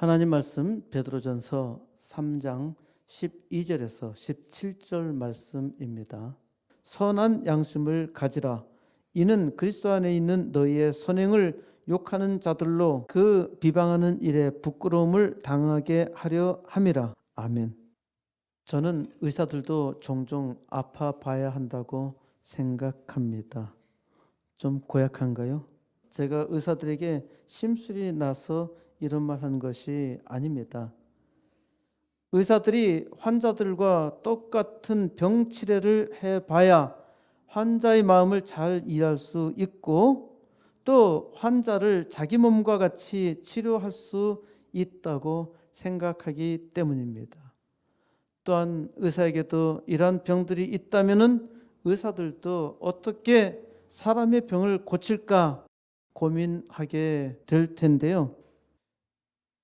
하나님 말씀 베드로전서 3장 12절에서 17절 말씀입니다. 선한 양심을 가지라. 이는 그리스도 안에 있는 너희의 선행을 욕하는 자들로 그 비방하는 일에 부끄러움을 당하게 하려 함이라. 아멘. 저는 의사들도 종종 아파 봐야 한다고 생각합니다. 좀 고약한가요? 제가 의사들에게 심술이 나서 이런 말 하는 것이 아닙니다. 의사들이 환자들과 똑같은 병 치료를 해봐야 환자의 마음을 잘 이해할 수 있고 또 환자를 자기 몸과 같이 치료할 수 있다고 생각하기 때문입니다. 또한 의사에게도 이러한 병들이 있다면 의사들도 어떻게 사람의 병을 고칠까 고민하게 될 텐데요.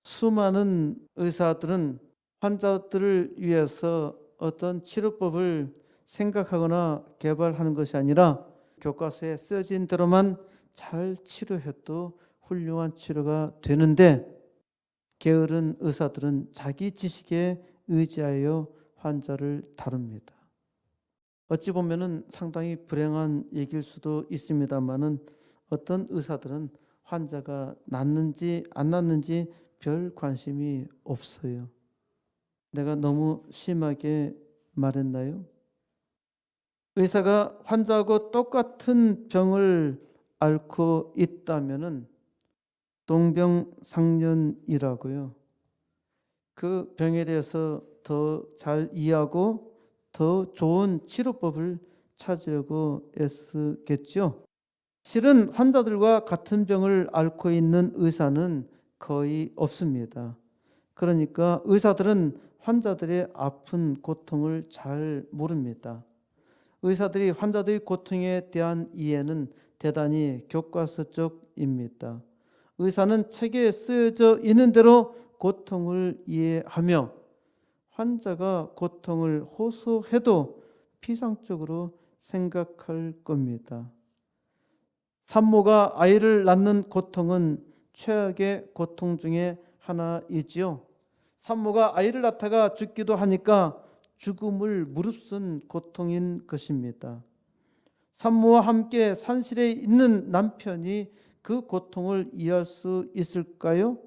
수많은 의사들은 환자들을 위해서 어떤 치료법을 생각하거나 개발하는 것이 아니라 교과서에 쓰여진 대로만 잘 치료해도 훌륭한 치료가 되는데 게으른 의사들은 자기 지식에 의지하여 환자를 다룹니다. 어찌 보면 상당히 불행한 얘기일 수도 있습니다만은 어떤 의사들은 환자가 낫는지 안 낫는지 별 관심이 없어요. 내가 너무 심하게 말했나요? 의사가 환자하고 똑같은 병을 앓고 있다면은 동병상련이라고요. 그 병에 대해서 더 잘 이해하고 더 좋은 치료법을 찾으려고 애쓰겠죠. 실은 환자들과 같은 병을 앓고 있는 의사는 거의 없습니다. 그러니까 의사들은 환자들의 아픈 고통을 잘 모릅니다. 의사들이 환자들의 고통에 대한 이해는 대단히 교과서적입니다. 의사는 책에 쓰여져 있는 대로 고통을 이해하며 환자가 고통을 호소해도 피상적으로 생각할 겁니다. 산모가 아이를 낳는 고통은 최악의 고통 중에 하나이지요. 산모가 아이를 낳다가 죽기도 하니까 죽음을 무릅쓴 고통인 것입니다. 산모와 함께 산실에 있는 남편이 그 고통을 이해할 수 있을까요?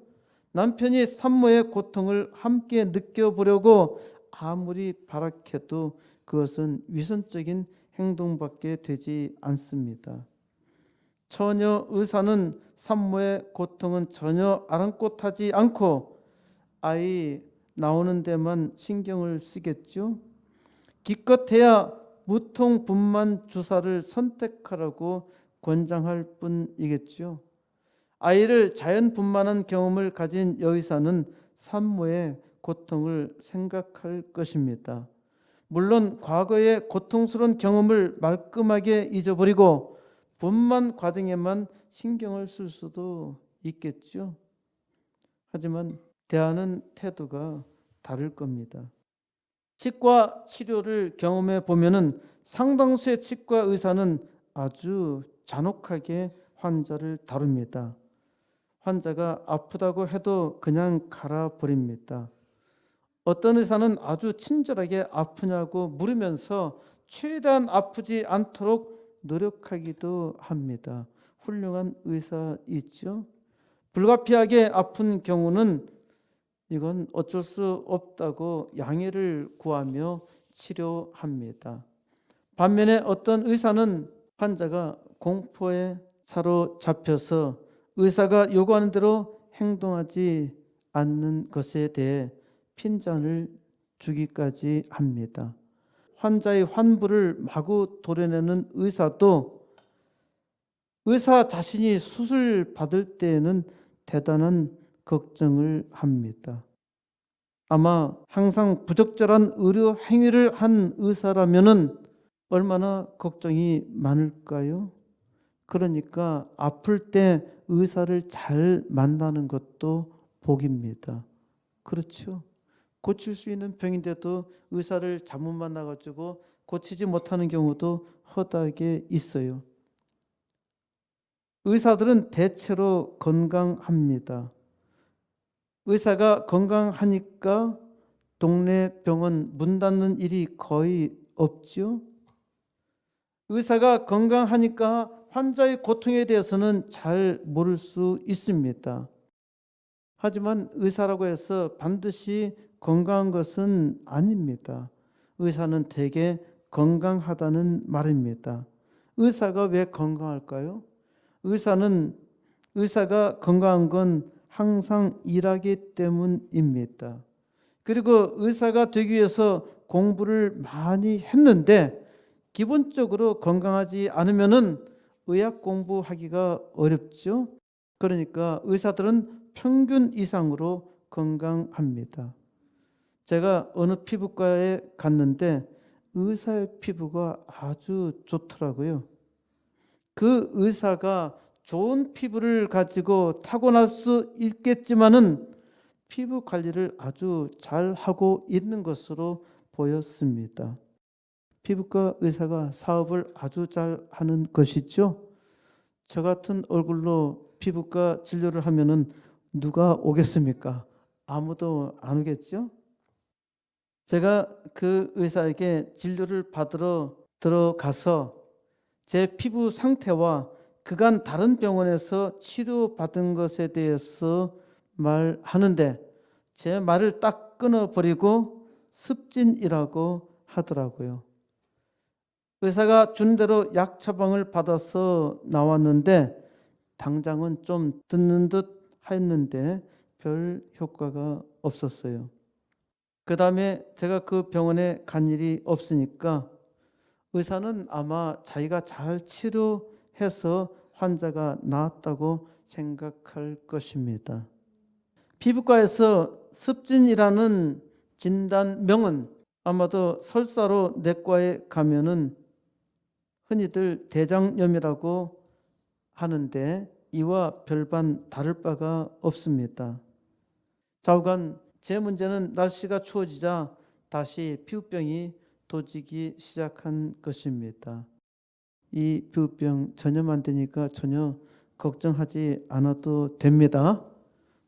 남편이 산모의 고통을 함께 느껴보려고 아무리 발악해도 그것은 위선적인 행동밖에 되지 않습니다. 처녀 의사는 산모의 고통은 전혀 아랑곳하지 않고 아이 나오는 데만 신경을 쓰겠죠. 기껏해야 무통 분만 주사를 선택하라고 권장할 뿐이겠죠. 아이를 자연 분만한 경험을 가진 여의사는 산모의 고통을 생각할 것입니다. 물론 과거의 고통스러운 경험을 말끔하게 잊어버리고 분만 과정에만 신경을 쓸 수도 있겠죠. 하지만 대하는 태도가 다를 겁니다. 치과 치료를 경험해 보면은 상당수의 치과 의사는 아주 잔혹하게 환자를 다룹니다. 환자가 아프다고 해도 그냥 갈아버립니다. 어떤 의사는 아주 친절하게 아프냐고 물으면서 최대한 아프지 않도록 노력하기도 합니다. 훌륭한 의사이죠. 불가피하게 아픈 경우는 이건 어쩔 수 없다고 양해를 구하며 치료합니다. 반면에 어떤 의사는 환자가 공포에 사로잡혀서 의사가 요구하는 대로 행동하지 않는 것에 대해 핀잔을 주기까지 합니다. 환자의 환부를 마구 도려내는 의사도 의사 자신이 수술 받을 때에는 대단한 걱정을 합니다. 아마 항상 부적절한 의료 행위를 한 의사라면은 얼마나 걱정이 많을까요? 그러니까 아플 때 의사를 잘 만나는 것도 복입니다. 그렇죠? 고칠 수 있는 병인데도 의사를 잘못 만나가지고 고치지 못하는 경우도 허다하게 있어요. 의사들은 대체로 건강합니다. 의사가 건강하니까 동네 병원 문 닫는 일이 거의 없죠. 의사가 건강하니까 환자의 고통에 대해서는 잘 모를 수 있습니다. 하지만 의사라고 해서 반드시 건강한 것은 아닙니다. 의사는 대개 건강하다는 말입니다. 의사가 왜 건강할까요? 의사가 건강한 건 항상 일하기 때문입니다. 그리고 의사가 되기 위해서 공부를 많이 했는데 기본적으로 건강하지 않으면은 의학 공부하기가 어렵죠. 그러니까 의사들은 평균 이상으로 건강합니다. 제가 어느 피부과에 갔는데 의사의 피부가 아주 좋더라고요. 그 의사가 좋은 피부를 가지고 타고날 수 있겠지만은 피부 관리를 아주 잘 하고 있는 것으로 보였습니다. 피부과 의사가 사업을 아주 잘 하는 것이죠. 저 같은 얼굴로 피부과 진료를 하면은 누가 오겠습니까? 아무도 안 오겠죠? 제가 그 의사에게 진료를 받으러 들어가서 제 피부 상태와 그간 다른 병원에서 치료받은 것에 대해서 말하는데 제 말을 딱 끊어버리고 습진이라고 하더라고요. 의사가 준 대로 약 처방을 받아서 나왔는데 당장은 좀 듣는 듯 했는데 별 효과가 없었어요. 그 다음에 제가 그 병원에 간 일이 없으니까 의사는 아마 자기가 잘 치료해서 환자가 나았다고 생각할 것입니다. 피부과에서 습진이라는 진단명은 아마도 설사로 내과에 가면은 흔히들 대장염이라고 하는데 이와 별반 다를 바가 없습니다. 좌우간 제 문제는 날씨가 추워지자 다시 피부병이 도지기 시작한 것입니다. 이 피부병 전염 안 되니까 전혀 걱정하지 않아도 됩니다.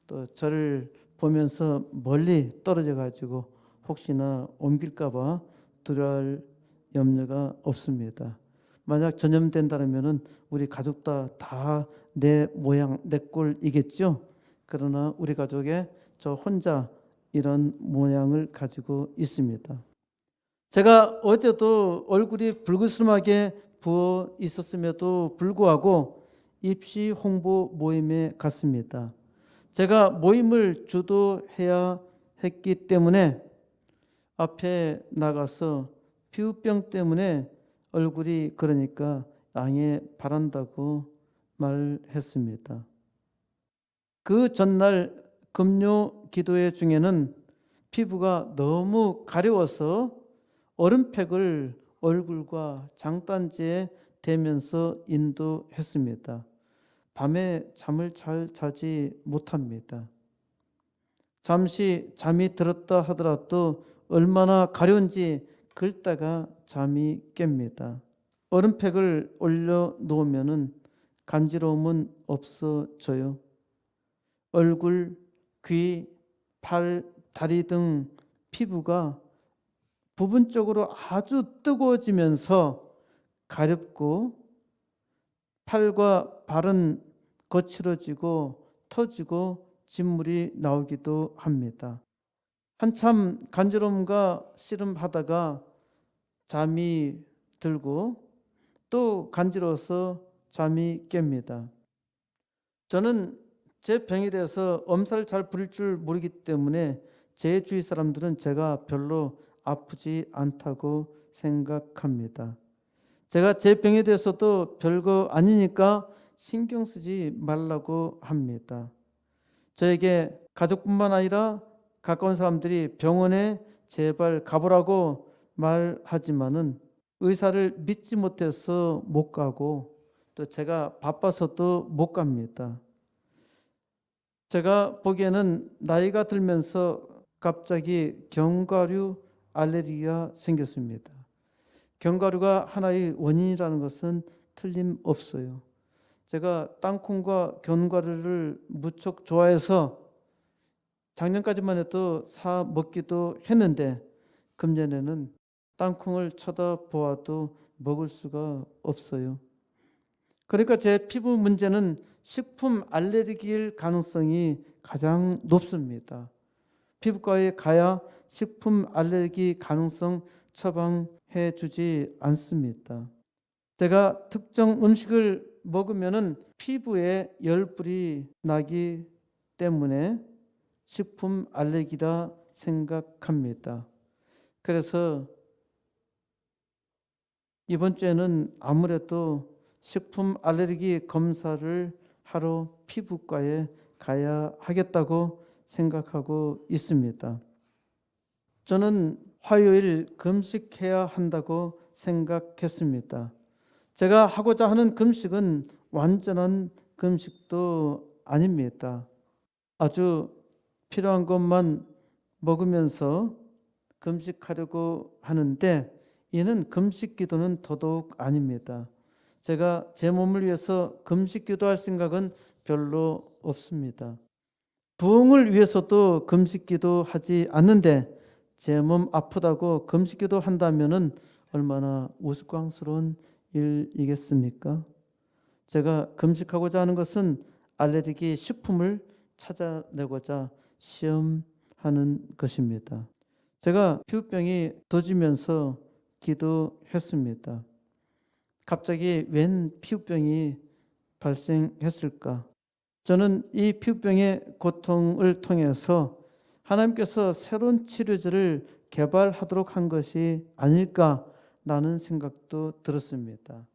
또 저를 보면서 멀리 떨어져 가지고 혹시나 옮길까 봐 두려워할 염려가 없습니다. 만약 전염된다면은 우리 가족 다 내 모양 내 꼴이겠죠. 그러나 우리 가족에 저 혼자 이런 모양을 가지고 있습니다. 제가 어제도 얼굴이 불그스름하게 부어 있었음에도 불구하고 입시 홍보 모임에 갔습니다. 제가 모임을 주도해야 했기 때문에 앞에 나가서 피부병 때문에 얼굴이 그러니까 양해 바란다고 말했습니다. 그 전날 금요 기도회 중에는 피부가 너무 가려워서 얼음팩을 얼굴과 장단지에 대면서 인도했습니다. 밤에 잠을 잘 자지 못합니다. 잠시 잠이 들었다 하더라도 얼마나 가려운지 긁다가 잠이 깹니다. 얼음팩을 올려 놓으면은 간지러움은 없어져요. 얼굴, 귀, 팔, 다리 등 피부가 부분적으로 아주 뜨거워지면서 가렵고 팔과 발은 거칠어지고 터지고 진물이 나오기도 합니다. 한참 간지러움과 씨름하다가 잠이 들고 또 간지러워서 잠이 깹니다. 저는 제 병에 대해서 엄살을 잘 부릴 줄 모르기 때문에 제 주위 사람들은 제가 별로 아프지 않다고 생각합니다. 제가 제 병에 대해서도 별거 아니니까 신경 쓰지 말라고 합니다. 저에게 가족뿐만 아니라 가까운 사람들이 병원에 제발 가보라고 말하지만은 의사를 믿지 못해서 못 가고 또 제가 바빠서도 못 갑니다. 제가 보기에는 나이가 들면서 갑자기 견과류 알레르기가 생겼습니다. 견과류가 하나의 원인이라는 것은 틀림없어요. 제가 땅콩과 견과류를 무척 좋아해서 작년까지만 해도 사 먹기도 했는데 금년에는 땅콩을 쳐다보아도 먹을 수가 없어요. 그러니까 제 피부 문제는 식품 알레르기일 가능성이 가장 높습니다. 피부과에 가야 식품 알레르기 가능성 처방해 주지 않습니다. 제가 특정 음식을 먹으면은 피부에 열불이 나기 때문에 식품 알레르기라 생각합니다. 그래서 이번 주에는 아무래도 식품 알레르기 검사를 하러 피부과에 가야 하겠다고 생각하고 있습니다. 저는 화요일 금식해야 한다고 생각했습니다. 제가 하고자 하는 금식은 완전한 금식도 아닙니다. 아주 필요한 것만 먹으면서 금식하려고 하는데 이는 금식 기도는 더더욱 아닙니다. 제가 제 몸을 위해서 금식 기도할 생각은 별로 없습니다. 부흥을 위해서도 금식 기도하지 않는데 제 몸 아프다고 금식 기도한다면은 얼마나 우스꽝스러운 일이겠습니까? 제가 금식하고자 하는 것은 알레르기 식품을 찾아내고자 시험하는 것입니다. 제가 피부병이 도지면서 기도했습니다. 갑자기 웬 피부병이 발생했을까? 저는 이 피부병의 고통을 통해서 하나님께서 새로운 치료제를 개발하도록 한 것이 아닐까라는 생각도 들었습니다.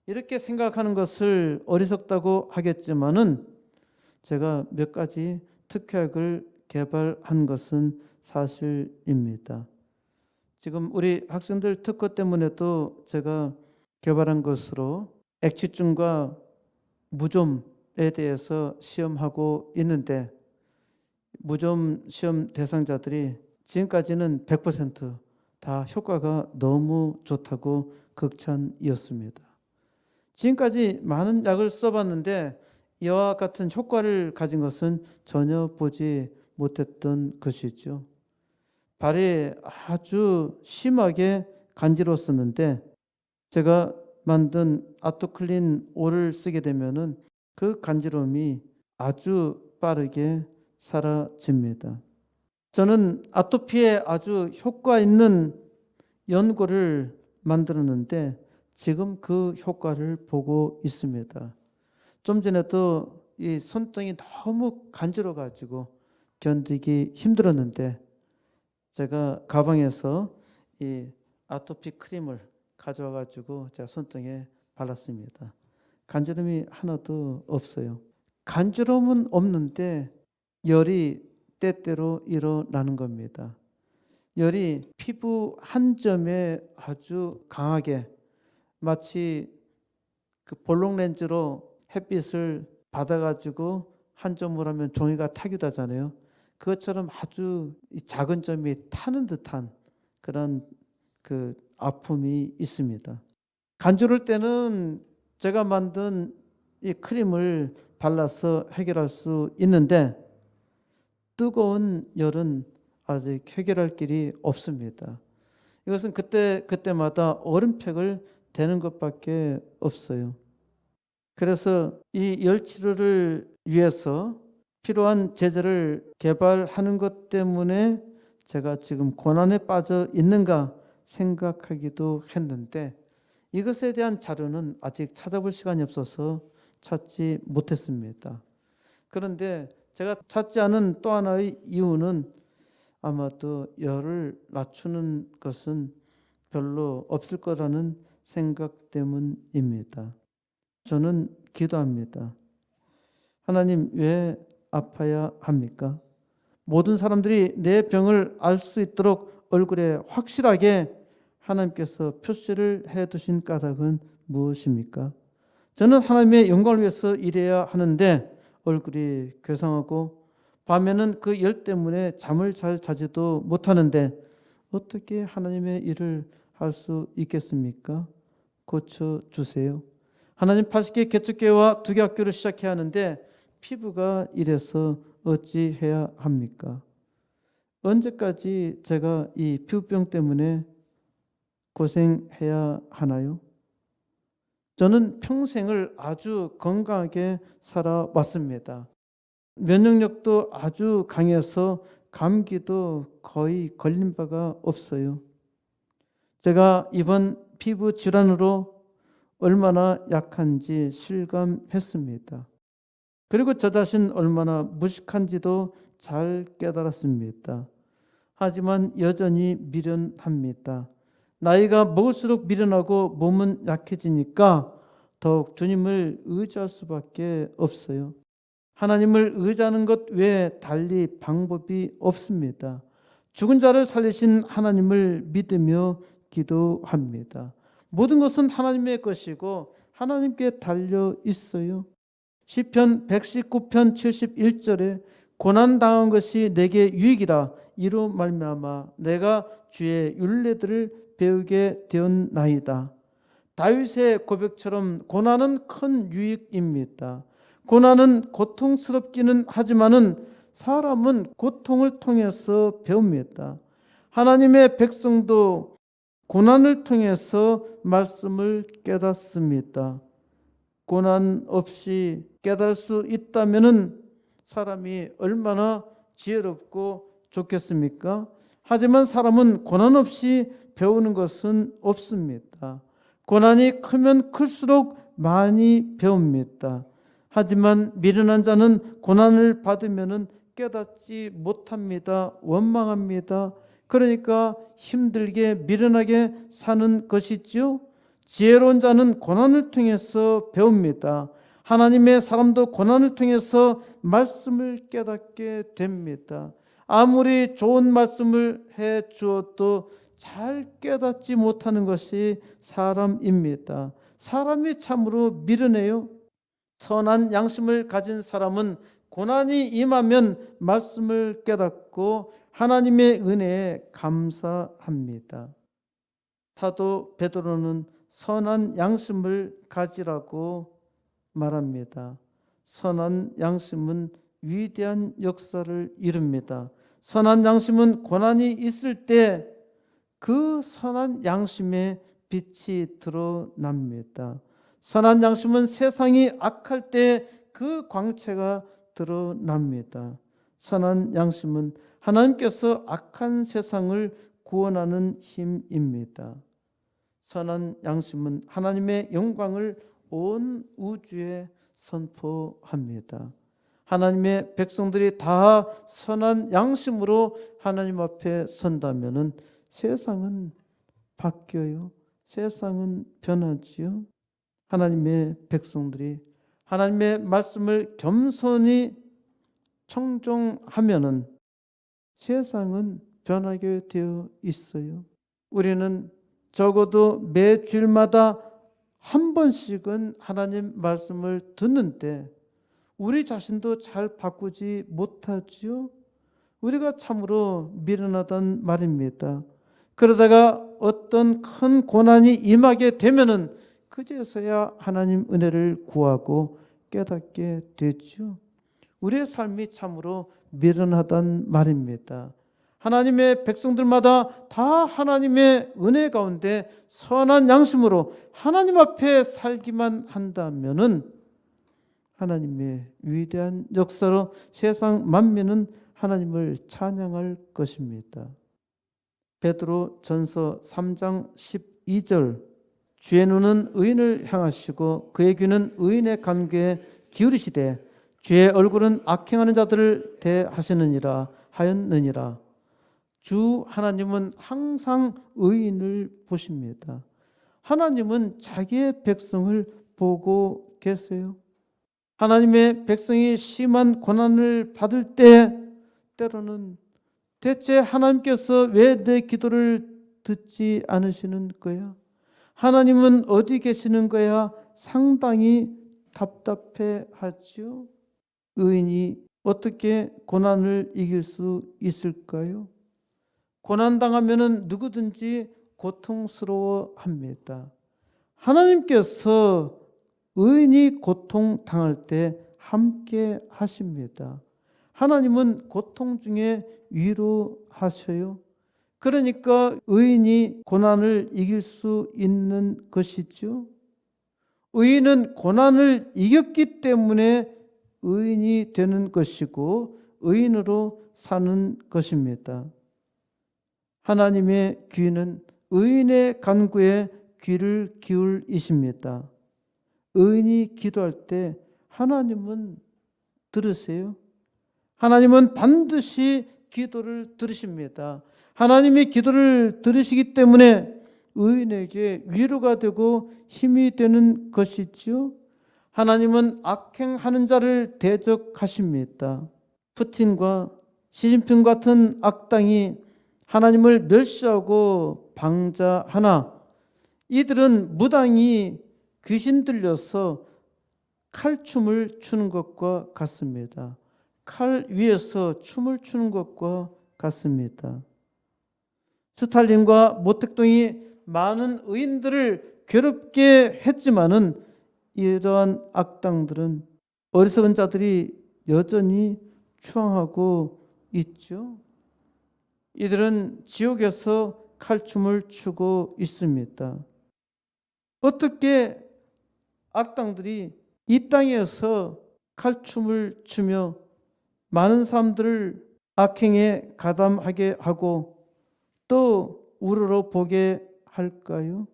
이렇게 생각하는 것을 어리석다고 하겠지만은 제가 몇 가지 특효약을 개발한 것은 사실입니다. 지금 우리 학생들 특허 때문에도 제가 개발한 것으로 액취증과 무좀에 대해서 시험하고 있는데 무좀 시험 대상자들이 지금까지는 100% 효과가 너무 좋다고 극찬이었습니다. 지금까지 많은 약을 써봤는데 이와 같은 효과를 가진 것은 전혀 보지 못했던 것이죠. 발이 아주 심하게 간지러웠었는데 제가 만든 아토클린 O를 쓰게 되면은 그 간지러움이 아주 빠르게 사라집니다. 저는 아토피에 아주 효과 있는 연고를 만들었는데 지금 그 효과를 보고 있습니다. 좀 전에도 이 손등이 너무 간지러 가지고 견디기 힘들었는데 제가 가방에서 이 아토피 크림을 가져와 가지고 제가 손등에 발랐습니다. 간지럼이 하나도 없어요. 간지럼은 없는데 열이 때때로 일어나는 겁니다. 열이 피부 한 점에 아주 강하게 마치 그 볼록 렌즈로 햇빛을 받아가지고 한 점으로 하면 종이가 타기도 하잖아요. 그것처럼 아주 작은 점이 타는 듯한 그런 그 아픔이 있습니다. 간지러울 때는 제가 만든 이 크림을 발라서 해결할 수 있는데 뜨거운 열은 아직 해결할 길이 없습니다. 이것은 그때마다 얼음팩을 대는 것밖에 없어요. 그래서 이 열 치료를 위해서 필요한 제재를 개발하는 것 때문에 제가 지금 고난에 빠져 있는가 생각하기도 했는데 이것에 대한 자료는 아직 찾아볼 시간이 없어서 찾지 못했습니다. 그런데 제가 찾지 않은 또 하나의 이유는 아마도 열을 낮추는 것은 별로 없을 거라는 생각 때문입니다. 저는 기도합니다. 하나님, 왜 아파야 합니까? 모든 사람들이 내 병을 알 수 있도록 얼굴에 확실하게 하나님께서 표시를 해두신 까닭은 무엇입니까? 저는 하나님의 영광을 위해서 일해야 하는데 얼굴이 괴상하고 밤에는 그 열 때문에 잠을 잘 자지도 못하는데 어떻게 하나님의 일을 할 수 있겠습니까? 고쳐주세요. 하나님 80개 개척교회와 2개 학교를 시작해야 하는데 피부가 이래서 어찌해야 합니까? 언제까지 제가 이 피부병 때문에 고생해야 하나요? 저는 평생을 아주 건강하게 살아왔습니다. 면역력도 아주 강해서 감기도 거의 걸린 바가 없어요. 제가 이번 피부 질환으로 얼마나 약한지 실감했습니다. 그리고 저 자신 얼마나 무식한지도 잘 깨달았습니다. 하지만 여전히 미련합니다. 나이가 먹을수록 미련하고 몸은 약해지니까 더욱 주님을 의지할 수밖에 없어요. 하나님을 의지하는 것 외에 달리 방법이 없습니다. 죽은 자를 살리신 하나님을 믿으며 기도합니다. 모든 것은 하나님의 것이고 하나님께 달려 있어요. 시편 119편 71절에 고난당한 것이 내게 유익이라 이로 말미암아 내가 주의 율례들을 배우게 되었나이다. 다윗의 고백처럼 고난은 큰 유익입니다. 고난은 고통스럽기는 하지만은 사람은 고통을 통해서 배웁니다. 하나님의 백성도 고난을 통해서 말씀을 깨닫습니다. 고난 없이 깨달을 수 있다면은 사람이 얼마나 지혜롭고 좋겠습니까? 하지만 사람은 고난 없이 배우는 것은 없습니다. 고난이 크면 클수록 많이 배웁니다. 하지만 미련한 자는 고난을 받으면은 깨닫지 못합니다. 원망합니다. 그러니까 힘들게 미련하게 사는 것이죠. 지혜로운 자는 고난을 통해서 배웁니다. 하나님의 사람도 고난을 통해서 말씀을 깨닫게 됩니다. 아무리 좋은 말씀을 해 주어도 잘 깨닫지 못하는 것이 사람입니다. 사람이 참으로 미련해요. 선한 양심을 가진 사람은 고난이 임하면 말씀을 깨닫고 하나님의 은혜에 감사합니다. 사도 베드로는 선한 양심을 가지라고 말합니다. 선한 양심은 위대한 역사를 이룹니다. 선한 양심은 고난이 있을 때 그 선한 양심의 빛이 드러납니다. 선한 양심은 세상이 악할 때 그 광채가 드러납니다. 선한 양심은 하나님께서 악한 세상을 구원하는 힘입니다. 선한 양심은 하나님의 영광을 온 우주에 선포합니다. 하나님의 백성들이 다 선한 양심으로 하나님 앞에 선다면은 세상은 바뀌어요. 세상은 변하지요. 하나님의 백성들이 하나님의 말씀을 겸손히 청종하면은 세상은 변하게 되어 있어요. 우리는 적어도 매 주일마다 한 번씩은 하나님 말씀을 듣는데 우리 자신도 잘 바꾸지 못하지요. 우리가 참으로 미련하단 말입니다. 그러다가 어떤 큰 고난이 임하게 되면은 그제서야 하나님 은혜를 구하고 깨닫게 되죠. 우리의 삶이 참으로 미련하단 말입니다. 하나님의 백성들마다 다 하나님의 은혜 가운데 선한 양심으로 하나님 앞에 살기만 한다면은 하나님의 위대한 역사로 세상 만민은 하나님을 찬양할 것입니다. 베드로 전서 3장 12절 주의 눈은 의인을 향하시고 그의 귀는 의인의 간구에 기울이시되 주의 얼굴은 악행하는 자들을 대하시느니라 하였느니라. 주 하나님은 항상 의인을 보십니다. 하나님은 자기의 백성을 보고 계세요. 하나님의 백성이 심한 고난을 받을 때 때로는 대체 하나님께서 왜 내 기도를 듣지 않으시는 거야? 하나님은 어디 계시는 거야? 상당히 답답해 하죠. 의인이 어떻게 고난을 이길 수 있을까요? 고난당하면 누구든지 고통스러워합니다. 하나님께서 의인이 고통당할 때 함께 하십니다. 하나님은 고통 중에 위로하셔요. 그러니까 의인이 고난을 이길 수 있는 것이죠. 의인은 고난을 이겼기 때문에 의인이 되는 것이고 의인으로 사는 것입니다. 하나님의 귀는 의인의 간구에 귀를 기울이십니다. 의인이 기도할 때 하나님은 들으세요. 하나님은 반드시 기도를 들으십니다. 하나님이 기도를 들으시기 때문에 의인에게 위로가 되고 힘이 되는 것이지요. 하나님은 악행하는 자를 대적하십니다. 푸틴과 시진핑 같은 악당이 하나님을 멸시하고 방자하나 이들은 무당이 귀신 들려서 칼춤을 추는 것과 같습니다. 칼 위에서 춤을 추는 것과 같습니다. 스탈린과 모택동이 많은 의인들을 괴롭게 했지만은 이러한 악당들은 어리석은 자들이 여전히 추앙하고 있죠. 이들은 지옥에서 칼춤을 추고 있습니다. 어떻게 악당들이 이 땅에서 칼춤을 추며 많은 사람들을 악행에 가담하게 하고 또 우러러 보게 할까요?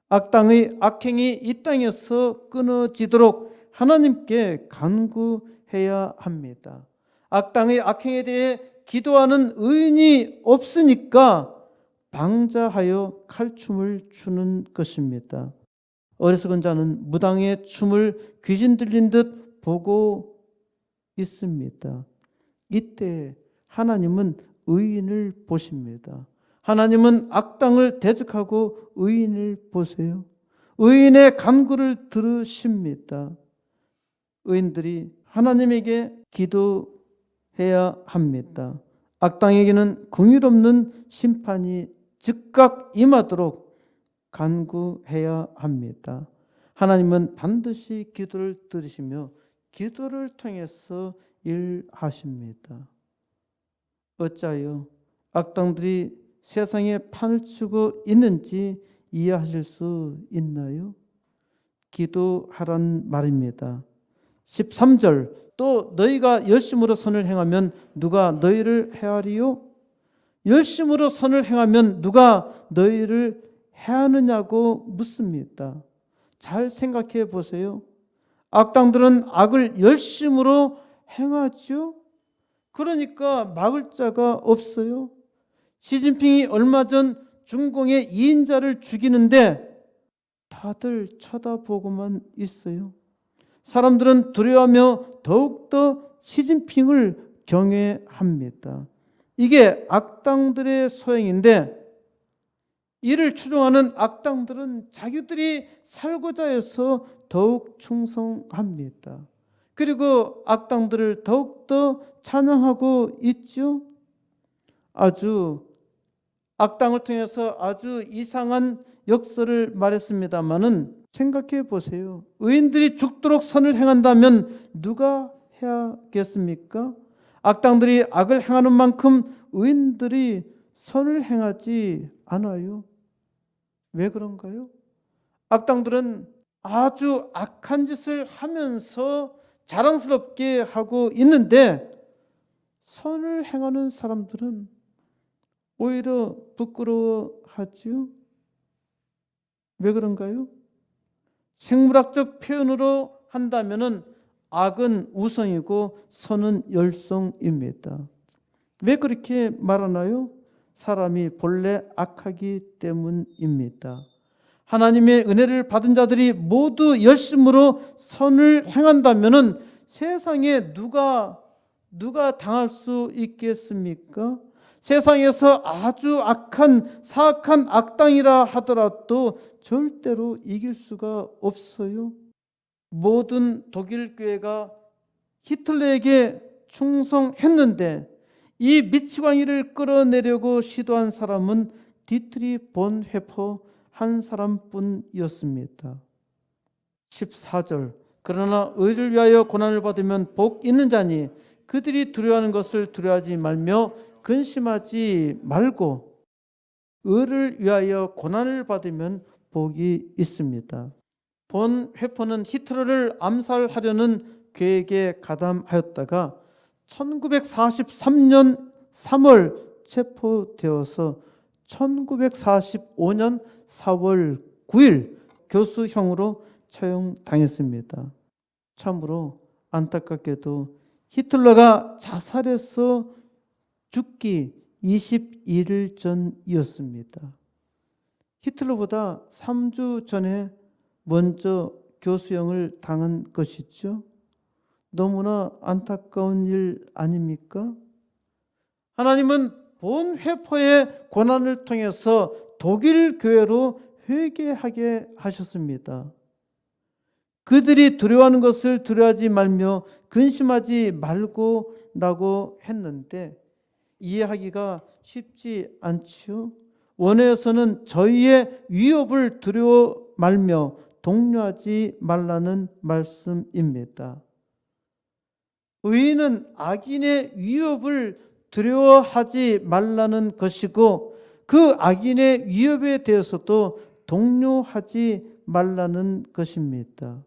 악당의 악행이 이 땅에서 끊어지도록 하나님께 간구해야 합니다. 악당의 악행에 대해 기도하는 의인이 없으니까 방자하여 칼춤을 추는 것입니다. 어리석은 자는 무당의 춤을 귀신 들린 듯 보고 있습니다. 이때 하나님은 의인을 보십니다. 하나님은 악당을 대적하고 의인을 보세요. 의인의 간구를 들으십니다. 의인들이 하나님에게 기도해야 합니다. 악당에게는 긍휼없는 심판이 즉각 임하도록 간구해야 합니다. 하나님은 반드시 기도를 들으시며 기도를 통해서 일하십니다. 어찌하여 악당들이 세상에 판을 치고 있는지 이해하실 수 있나요? 기도하란 말입니다. 13절 또 너희가 열심으로 선을 행하면 누가 너희를 해하리요? 열심으로 선을 행하면 누가 너희를 해하느냐고 묻습니다. 잘 생각해 보세요. 악당들은 악을 열심으로 행하죠. 그러니까 막을 자가 없어요. 시진핑이 얼마 전 중공의 2인자를 죽이는데 다들 쳐다보고만 있어요. 사람들은 두려워하며 더욱더 시진핑을 경외합니다. 이게 악당들의 소행인데 이를 추종하는 악당들은 자기들이 살고자 해서 더욱 충성합니다. 그리고 악당들을 더욱더 찬양하고 있죠. 아주 악당을 통해서 아주 이상한 역설을 말했습니다마는 생각해 보세요. 의인들이 죽도록 선을 행한다면 누가 해야겠습니까? 악당들이 악을 행하는 만큼 의인들이 선을 행하지 않아요. 왜 그런가요? 악당들은 아주 악한 짓을 하면서 자랑스럽게 하고 있는데 선을 행하는 사람들은 오히려 부끄러워하지요. 왜 그런가요? 생물학적 표현으로 한다면은 악은 우성이고 선은 열성입니다. 왜 그렇게 말하나요? 사람이 본래 악하기 때문입니다. 하나님의 은혜를 받은 자들이 모두 열심으로 선을 행한다면은 세상에 누가 당할 수 있겠습니까? 세상에서 아주 악한 사악한 악당이라 하더라도 절대로 이길 수가 없어요. 모든 독일 교회가 히틀러에게 충성했는데 이 미치광이를 끌어내려고 시도한 사람은 디트리 본 회퍼 한 사람뿐이었습니다. 14절 그러나 의를 위하여 고난을 받으면 복 있는 자니 그들이 두려워하는 것을 두려워하지 말며 근심하지 말고 의를 위하여 고난을 받으면 복이 있습니다. 본 회포는 히틀러를 암살하려는 계획에 가담하였다가 1943년 3월 체포되어서 1945년 4월 9일 교수형으로 처형당했습니다. 참으로 안타깝게도 히틀러가 자살해서 죽기 21일 전이었습니다. 히틀러보다 3주 전에 먼저 교수형을 당한 것이죠. 너무나 안타까운 일 아닙니까? 하나님은 본 회포의 고난을 통해서 독일 교회로 회개하게 하셨습니다. 그들이 두려워하는 것을 두려워하지 말며 근심하지 말고 라고 했는데 이해하기가 쉽지 않지요. 원어에서는 저희의 위협을 두려워 말며 동요하지 말라는 말씀입니다. 의인은 악인의 위협을 두려워하지 말라는 것이고 그 악인의 위협에 대해서도 동요하지 말라는 것입니다.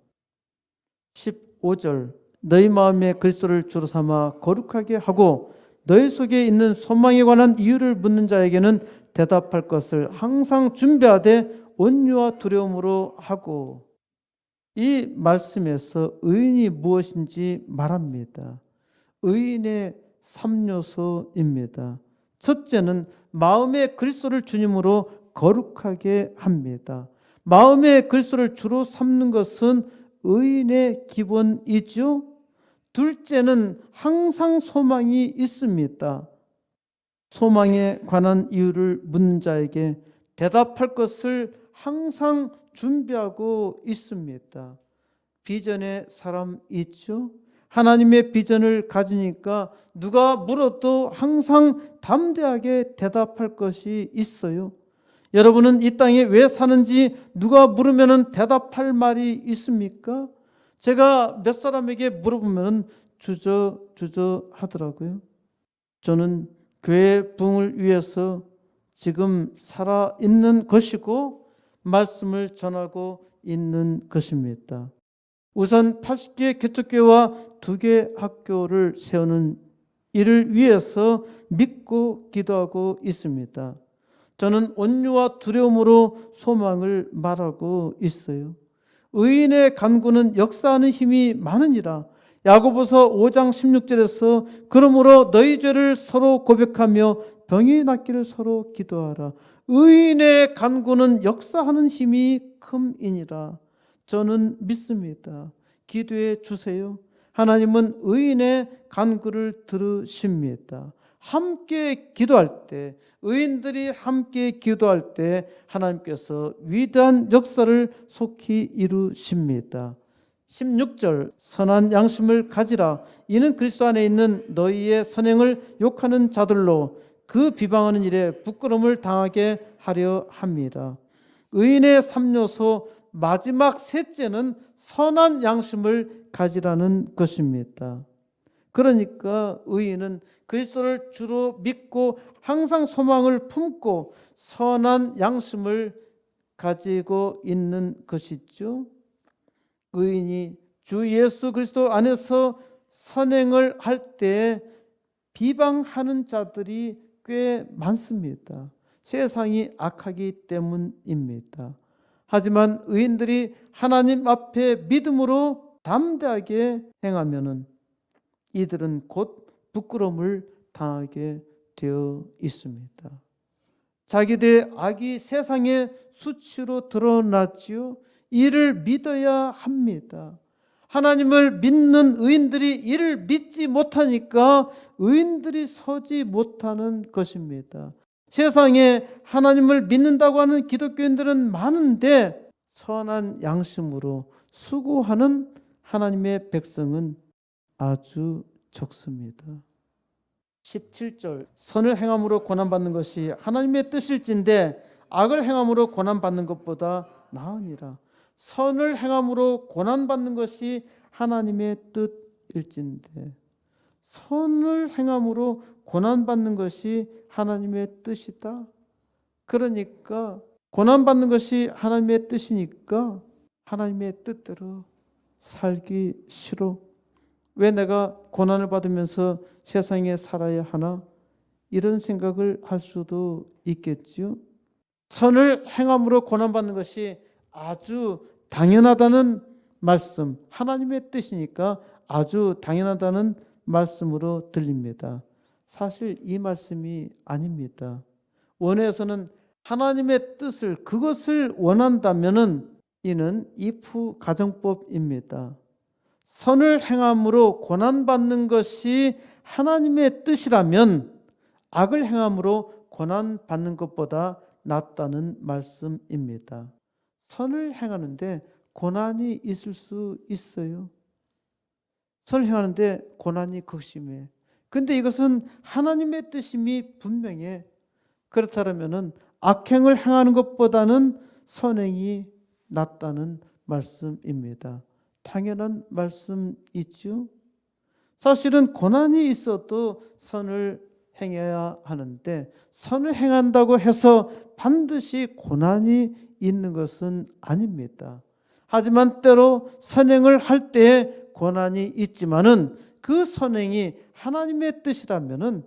15절 너희 마음에 그리스도를 주로 삼아 거룩하게 하고 너희 속에 있는 소망에 관한 이유를 묻는 자에게는 대답할 것을 항상 준비하되 온유와 두려움으로 하고 이 말씀에서 의인이 무엇인지 말합니다. 의인의 3요소입니다. 첫째는 마음에 그리스도를 주님으로 거룩하게 합니다. 마음에 그리스도를 주로 삼는 것은 의인의 기본이죠. 둘째는 항상 소망이 있습니다. 소망에 관한 이유를 묻는 자에게 대답할 것을 항상 준비하고 있습니다. 비전의 사람 있죠? 하나님의 비전을 가지니까 누가 물어도 항상 담대하게 대답할 것이 있어요. 여러분은 이 땅에 왜 사는지 누가 물으면 대답할 말이 있습니까? 제가 몇 사람에게 물어보면 주저 하더라고요. 저는 교회 부흥을 위해서 지금 살아있는 것이고 말씀을 전하고 있는 것입니다. 우선 80개 개척교회와 2개 학교를 세우는 이를 위해서 믿고 기도하고 있습니다. 저는 온유와 두려움으로 소망을 말하고 있어요. 의인의 간구는 역사하는 힘이 많으니라. 야고보서 5장 16절에서 그러므로 너희 죄를 서로 고백하며 병이 낫기를 서로 기도하라. 의인의 간구는 역사하는 힘이 큼이니라. 저는 믿습니다. 기도해 주세요. 하나님은 의인의 간구를 들으십니다. 함께 기도할 때, 의인들이 함께 기도할 때 하나님께서 위대한 역사를 속히 이루십니다. 16절 선한 양심을 가지라. 이는 그리스도 안에 있는 너희의 선행을 욕하는 자들로 그 비방하는 일에 부끄러움을 당하게 하려 함이라. 의인의 3요소 마지막 셋째는 선한 양심을 가지라는 것입니다. 그러니까 의인은 그리스도를 주로 믿고 항상 소망을 품고 선한 양심을 가지고 있는 것이죠. 의인이 주 예수 그리스도 안에서 선행을 할 때 비방하는 자들이 꽤 많습니다. 세상이 악하기 때문입니다. 하지만 의인들이 하나님 앞에 믿음으로 담대하게 행하면은 이들은 곧 부끄러움을 당하게 되어 있습니다. 자기들의 악이 세상에 수치로 드러났지요. 이를 믿어야 합니다. 하나님을 믿는 의인들이 이를 믿지 못하니까 의인들이 서지 못하는 것입니다. 세상에 하나님을 믿는다고 하는 기독교인들은 많은데 선한 양심으로 수고하는 하나님의 백성은 아주 적습니다. 17절 선을 행함으로 고난받는 것이 하나님의 뜻일진데 악을 행함으로 고난받는 것보다 나으니라. 선을 행함으로 고난받는 것이 하나님의 뜻일진데 선을 행함으로 고난받는 것이 하나님의 뜻이다. 그러니까 고난받는 것이 하나님의 뜻이니까 하나님의 뜻대로 살기 싫어. 왜 내가 고난을 받으면서 세상에 살아야 하나? 이런 생각을 할 수도 있겠지요. 선을 행함으로 고난받는 것이 아주 당연하다는 말씀, 하나님의 뜻이니까 아주 당연하다는 말씀으로 들립니다. 사실 이 말씀이 아닙니다. 원에서는 하나님의 뜻을 그것을 원한다면은 이는 if 가정법입니다. 선을 행함으로 고난받는 것이 하나님의 뜻이라면 악을 행함으로 고난받는 것보다 낫다는 말씀입니다. 선을 행하는데 고난이 있을 수 있어요. 선을 행하는데 고난이 극심해. 근데 이것은 하나님의 뜻임이 분명해. 그렇다면은 악행을 행하는 것보다는 선행이 낫다는 말씀입니다. 당연한 말씀이죠. 사실은 고난이 있어도 선을 행해야 하는데 선을 행한다고 해서 반드시 고난이 있는 것은 아닙니다. 하지만 때로 선행을 할 때에 고난이 있지만은 그 선행이 하나님의 뜻이라면은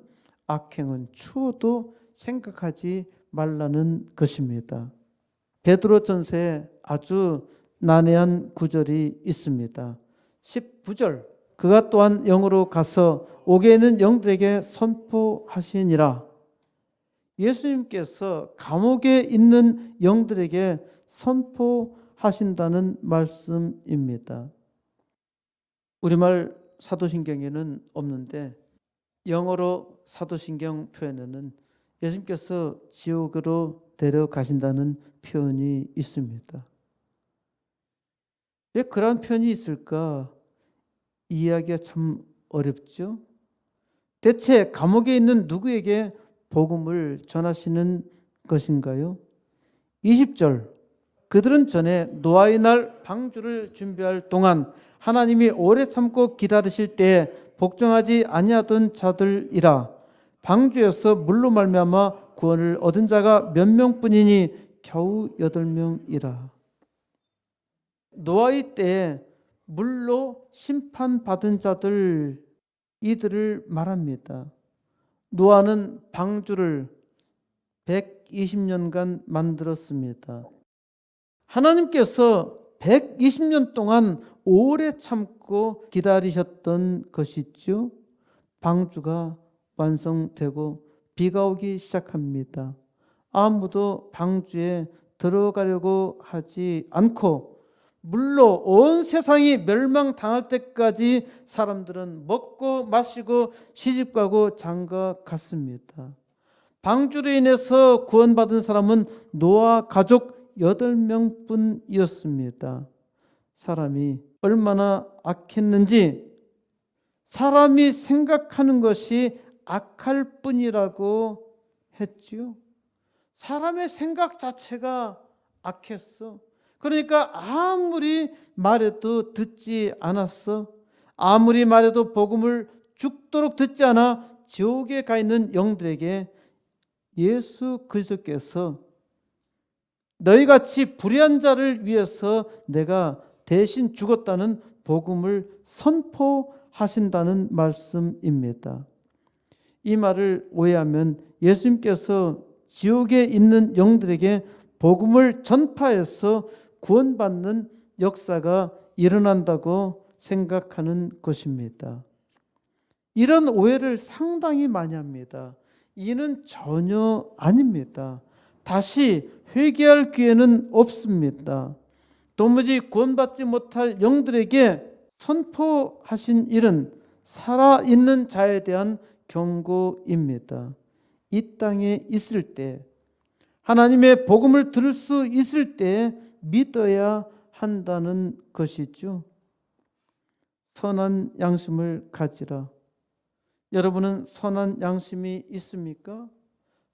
악행은 추워도 생각하지 말라는 것입니다. 베드로전서에 아주 난해한 구절이 있습니다. 19절 그가 또한 영으로 가서 옥에 있는 영들에게 선포하시니라. 예수님께서 감옥에 있는 영들에게 선포하신다는 말씀입니다. 우리말 사도신경에는 없는데 영어로 사도신경 표현에는 예수님께서 지옥으로 데려가신다는 표현이 있습니다. 왜 그런 표현이 있을까? 이해하기가 참 어렵죠. 대체 감옥에 있는 누구에게 복음을 전하시는 것인가요? 20절 그들은 전에 노아의 날 방주를 준비할 동안 하나님이 오래 참고 기다리실 때에 복종하지 아니하던 자들이라. 방주에서 물로 말미암아 구원을 얻은 자가 몇 명뿐이니 겨우 8명이라. 노아의 때에 물로 심판받은 자들 이들을 말합니다. 노아는 방주를 120년간 만들었습니다. 하나님께서 120년 동안 오래 참고 기다리셨던 것이죠. 방주가 완성되고 비가 오기 시작합니다. 아무도 방주에 들어가려고 하지 않고 물로 온 세상이 멸망당할 때까지 사람들은 먹고 마시고 시집가고 장가갔습니다. 방주로 인해서 구원받은 사람은 노아 가족 8명뿐이었습니다. 사람이 얼마나 악했는지 사람이 생각하는 것이 악할 뿐이라고 했지요. 사람의 생각 자체가 악했어. 그러니까 아무리 말해도 듣지 않았어. 아무리 말해도 복음을 죽도록 듣지 않아 지옥에 가 있는 영들에게 예수 그리스도께서 너희같이 불의한 자를 위해서 내가 대신 죽었다는 복음을 선포하신다는 말씀입니다. 이 말을 오해하면 예수님께서 지옥에 있는 영들에게 복음을 전파해서 구원받는 역사가 일어난다고 생각하는 것입니다. 이런 오해를 상당히 많이 합니다. 이는 전혀 아닙니다. 다시 회개할 기회는 없습니다. 도무지 구원받지 못할 영들에게 선포하신 일은 살아있는 자에 대한 경고입니다. 이 땅에 있을 때 하나님의 복음을 들을 수 있을 때 믿어야 한다는 것이죠. 선한 양심을 가지라. 여러분은 선한 양심이 있습니까?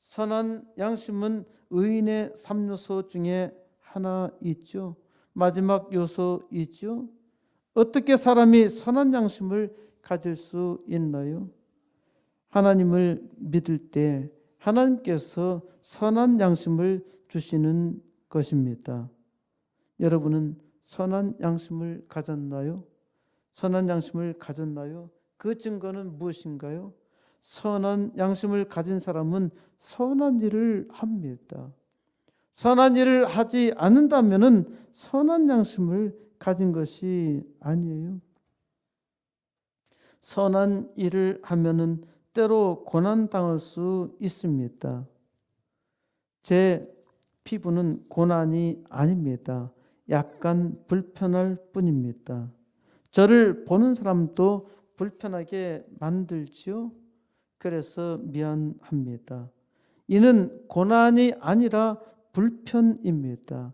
선한 양심은 의인의 3요소 중에 하나 있죠. 마지막 요소 있죠. 어떻게 사람이 선한 양심을 가질 수 있나요? 하나님을 믿을 때 하나님께서 선한 양심을 주시는 것입니다. 여러분은 선한 양심을 가졌나요? 선한 양심을 가졌나요? 그 증거는 무엇인가요? 선한 양심을 가진 사람은 선한 일을 합니다. 선한 일을 하지 않는다면 선한 양심을 가진 것이 아니에요. 선한 일을 하면은 때로 고난당할 수 있습니다. 제 피부는 고난이 아닙니다. 약간 불편할 뿐입니다. 저를 보는 사람도 불편하게 만들지요. 그래서 미안합니다. 이는 고난이 아니라 불편입니다.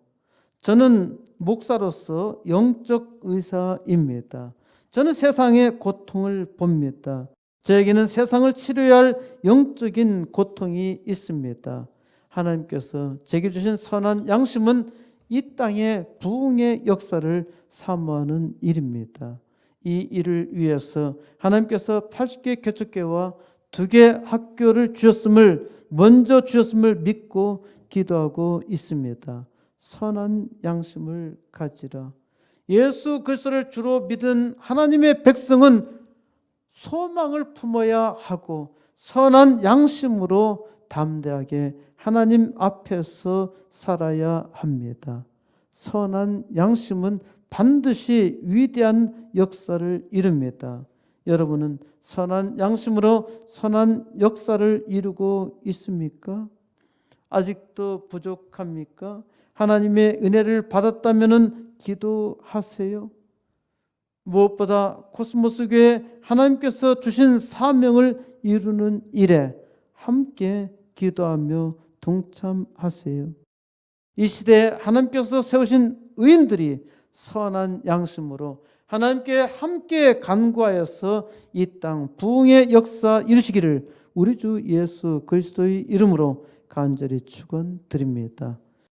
저는 목사로서 영적 의사입니다. 저는 세상의 고통을 봅니다. 저에게는 세상을 치료해야 할 영적인 고통이 있습니다. 하나님께서 제게 주신 선한 양심은 이 땅의 부흥의 역사를 사모하는 일입니다. 이 일을 위해서 하나님께서 80개 개척교회와 2개 학교를 먼저 주셨음을 믿고 기도하고 있습니다. 선한 양심을 가지라. 예수 그리스도를 주로 믿은 하나님의 백성은 소망을 품어야 하고 선한 양심으로 담대하게 하나님 앞에서 살아야 합니다. 선한 양심은 반드시 위대한 역사를 이룹니다. 여러분은 선한 양심으로 선한 역사를 이루고 있습니까? 아직도 부족합니까? 하나님의 은혜를 받았다면 기도하세요. 무엇보다 코스모스 교회 하나님께서 주신 사명을 이루는 일에 함께 기도하며 동참하세요. 이 시대에 하나님께서 세우신 의인들이 선한 양심으로 하나님께 함께 간구하여서 이 땅 부흥의 역사 이루시기를 우리 주 예수 그리스도의 이름으로 간절히 축원드립니다.